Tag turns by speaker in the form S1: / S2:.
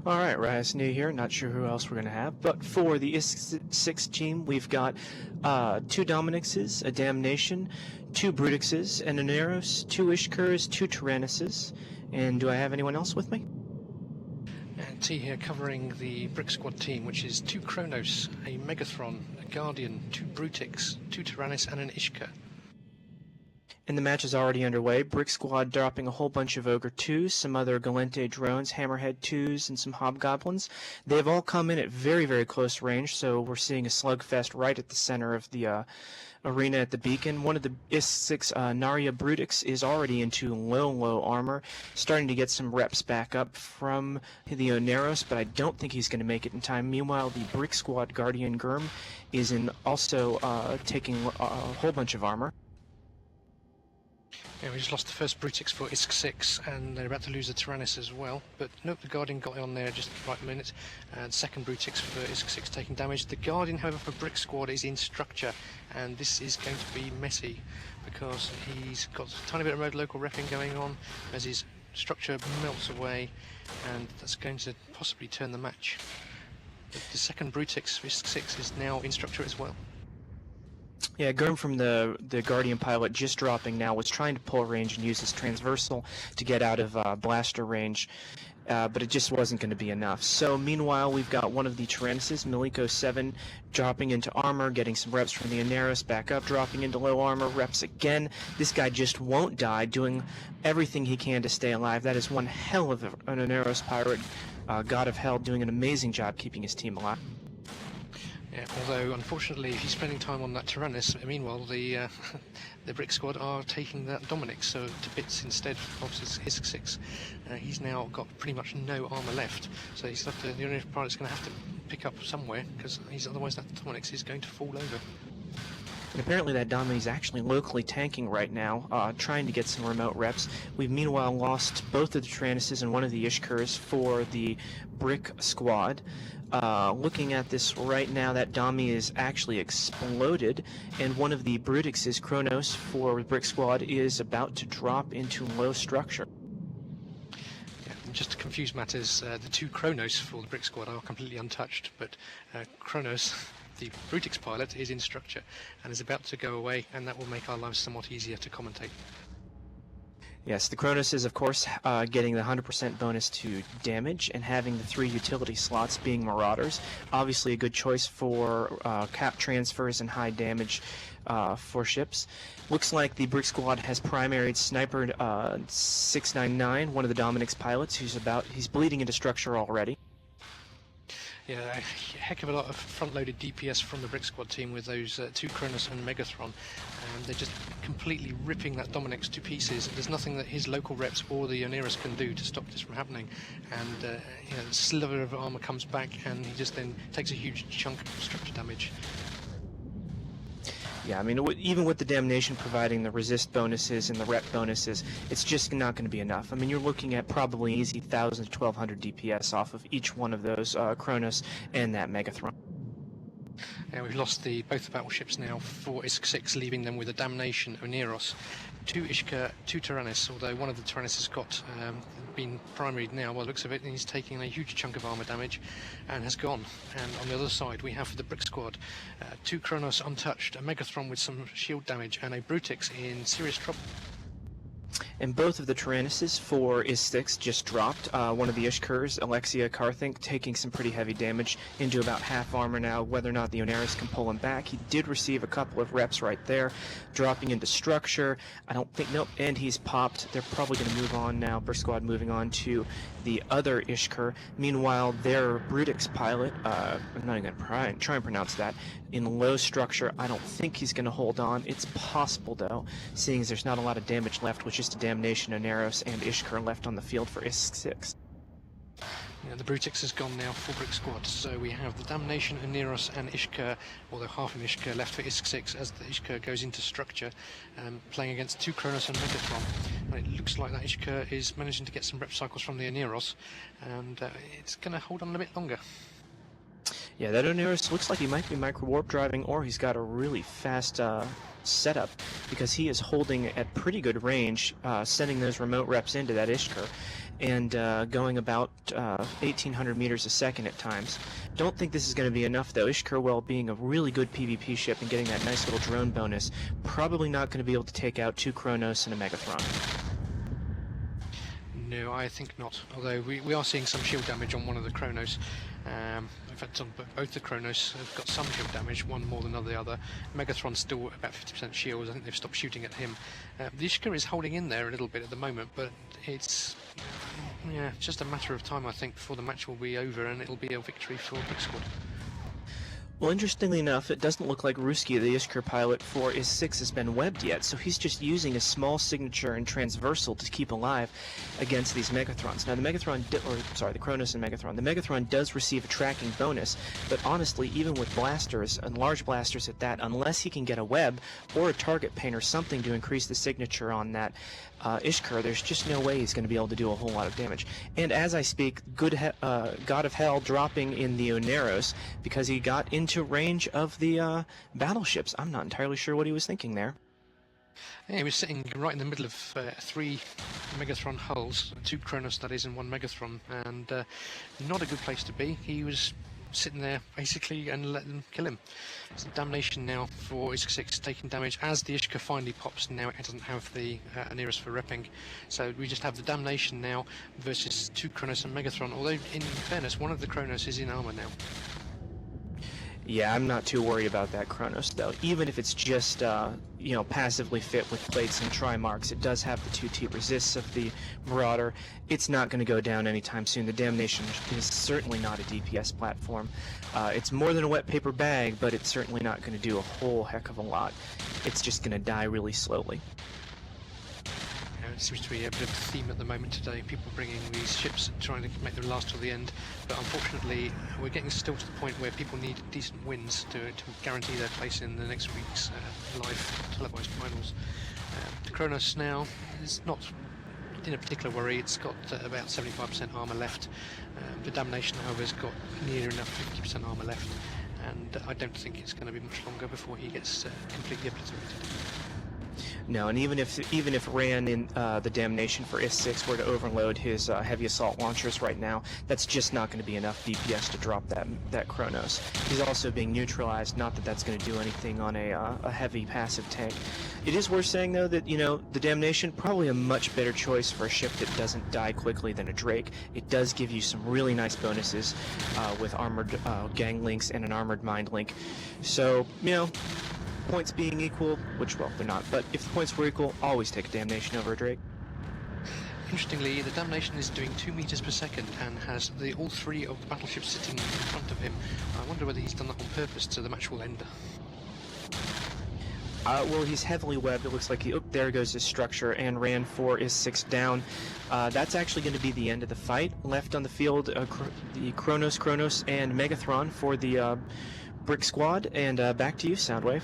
S1: Alright, Raz New here, not sure who else we're going to have, but for the ISK team, we've got 2 Dominixes, a Damnation, 2 Brutixes, an Aneros, 2 Ishkurs, 2 Tyrannuses, and do I have anyone else with me?
S2: And T here covering the Brick Squad team, which is 2 Kronos, a Megathron, a Guardian, 2 Brutix, 2 Tyrannus and an Ishka.
S1: And the match is already underway. Brick Squad dropping a whole bunch of Ogre 2s, some other Galente drones, Hammerhead 2s, and some Hobgoblins. They've all come in at very, very close range, so we're seeing a slugfest right at the center of the arena at the beacon. One of the ISK Narya Brutix is already into low armor, starting to get some reps back up from the Oneros, but I don't think he's going to make it in time. Meanwhile, the Brick Squad Guardian Gurm is in also taking a whole bunch of armor.
S2: Yeah, we just lost the first Brutix for ISK 6, and they're about to lose the Tyrannus as well. But nope, the Guardian got on there just at the right minute. And second Brutix for ISK 6 taking damage. The Guardian, however, for Brick Squad is in structure, and this is going to be messy because he's got a tiny bit of road local repping going on as his structure melts away, and that's going to possibly turn the match. But the second Brutix for ISK 6 is now in structure as well.
S1: Yeah, Gurm from the Guardian pilot just dropping now was trying to pull range and use his transversal to get out of blaster range, but it just wasn't going to be enough. So meanwhile, we've got one of the Tyrannuses, Miliko 7, dropping into armor, getting some reps from the Aneros, back up, dropping into low armor, reps again. This guy just won't die, doing everything he can to stay alive. That is one hell of an Aneros pirate, God of Hell, doing an amazing job keeping his team alive.
S2: Yeah, although unfortunately he's spending time on that Tyrannus. Meanwhile, the Brick Squad are taking that Dominix to bits instead of his ISK 6. He's now got pretty much no armor left, so he's the only pilot's going to have to pick up somewhere, because otherwise that Dominix is going to fall over.
S1: And apparently that Dominix is actually locally tanking right now, trying to get some remote reps. We've meanwhile lost both of the Tyrannuses and one of the Ishkurs for the Brick Squad. Looking at this right now, that Dami is actually exploded, and one of the Brutixes, Kronos, for the Brick Squad is about to drop into low structure.
S2: Yeah, just to confuse matters, the 2 Kronos for the Brick Squad are completely untouched, but Kronos, the Brutix pilot, is in structure and is about to go away, and that will make our lives somewhat easier to commentate.
S1: Yes, the Kronos is, of course, getting the 100% bonus to damage and having the 3 utility slots being Marauders. Obviously a good choice for cap transfers and high damage for ships. Looks like the Brick Squad has primaried Sniper 699, one of the Dominix pilots, he's bleeding into structure already.
S2: Yeah, a heck of a lot of front-loaded DPS from the Brick Squad team with those 2 Kronos and Megathron, and they're just completely ripping that Dominix to pieces. There's nothing that his local reps or the Oneros can do to stop this from happening, and the sliver of armor comes back, and he just then takes a huge chunk of structure damage.
S1: Yeah, I mean, even with the Damnation providing the resist bonuses and the rep bonuses, it's just not going to be enough. I mean, you're looking at probably easy 1,000 to 1,200 DPS off of each one of those Kronos and that Megathron.
S2: Yeah, we've lost both the battleships now for ISK 6, leaving them with a Damnation Oneros, 2 Ishka, 2 Tyrannus, although one of the Tyrannus has got been primaried now by the looks of it, and he's taking a huge chunk of armor damage and has gone. And on the other side we have for the Brick Squad 2 Kronos untouched, a Megathron with some shield damage, and a Brutix in serious trouble.
S1: And both of the Tyrannuses for ISK 6 just dropped. One of the Ishkurs, Alexia Karthink, taking some pretty heavy damage into about half armor now. Whether or not the Oneros can pull him back, he did receive a couple of reps right there, dropping into structure. I don't think, nope, and he's popped. They're probably going to move on now. Brick Squad moving on to the other Ishkur. Meanwhile, their Brutix pilot, I'm not even going to try and pronounce that, in low structure. I don't think he's going to hold on. It's possible, though, seeing as there's not a lot of damage left, with just a Damnation, Oneros, and Ishkur left on the field for ISK 6.
S2: Yeah, the Brutix has gone now for Brick Squad, so we have the Damnation, Oneros and Ishka, although half an Ishka left for ISK 6 as the Ishka goes into structure, playing against 2 Kronos and Megathron. And it looks like that Ishka is managing to get some rep cycles from the Oneros, and it's going to hold on a bit longer.
S1: Yeah, that Oneros looks like he might be micro-warp driving, or he's got a really fast setup, because he is holding at pretty good range, sending those remote reps into that Ishkur. and going about 1,800 meters a second at times. Don't think this is going to be enough, though. Ishkurwell, being a really good PvP ship and getting that nice little drone bonus, probably not going to be able to take out 2 Kronos and a Megathron.
S2: No, I think not. Although we are seeing some shield damage on one of the Kronos. In fact, on both the Kronos have got some shield damage, one more than the other. Megathron's still about 50% shields. I think they've stopped shooting at him. The Ishka is holding in there a little bit at the moment, but it's just a matter of time, I think, before the match will be over and it'll be a victory for Brick Squad.
S1: Well, interestingly enough, it doesn't look like Ruski, the Ishkur pilot for IS-6, has been webbed yet, so he's just using a small signature and transversal to keep alive against these Megathrons. Now, the Kronos and Megathron. The Megathron does receive a tracking bonus, but honestly, even with blasters, and large blasters at that, unless he can get a web or a target paint or something to increase the signature on that Ishkur, there's just no way he's going to be able to do a whole lot of damage. And as I speak, God of Hell dropping in the Oneros because he got into range of the battleships. I'm not entirely sure what he was thinking there.
S2: Yeah, he was sitting right in the middle of 3 Megathron hulls, 2 Kronos that is, and 1 Megathron, and not a good place to be. He was sitting there basically and let them kill him. It's damnation now for ISK-6 taking damage as the Ishka finally pops. Now it doesn't have the nearest for repping, so we just have the damnation now versus 2 Kronos and Megathron, although in fairness one of the Kronos is in armor now.
S1: Yeah, I'm not too worried about that Kronos, though. Even if it's just, passively fit with plates and tri-marks, it does have the 2T resists of the Marauder. It's not going to go down anytime soon. The Damnation is certainly not a DPS platform. It's more than a wet paper bag, but it's certainly not going to do a whole heck of a lot. It's just going to die really slowly.
S2: It seems to be a bit of a theme at the moment today, people bringing these ships and trying to make them last till the end, but unfortunately we're getting still to the point where people need decent wins to guarantee their place in the next week's live televised finals. The Kronos now is not in a particular worry. It's got about 75% armour left. The Damnation, however, has got near enough 50% armour left, and I don't think it's going to be much longer before he gets completely obliterated.
S1: No, and even if Ran in the Damnation for IS-6 were to overload his heavy assault launchers right now, that's just not going to be enough DPS to drop that Kronos. He's also being neutralized, not that that's going to do anything on a heavy passive tank. It is worth saying, though, that, the Damnation, probably a much better choice for a ship that doesn't die quickly than a Drake. It does give you some really nice bonuses with armored gang links and an armored mind link. So, points being equal, which, well, they're not, but if the points were equal, always take a Damnation over a Drake.
S2: Interestingly, the Damnation is doing 2 meters per second and has all 3 of the battleships sitting in front of him. I wonder whether he's done that on purpose so the match will end.
S1: Well, he's heavily webbed. It looks like there goes his structure, and ran 4 is 6 down. That's actually going to be the end of the fight. Left on the field, the Kronos, and Megathron for the Brick Squad, and back to you, Soundwave.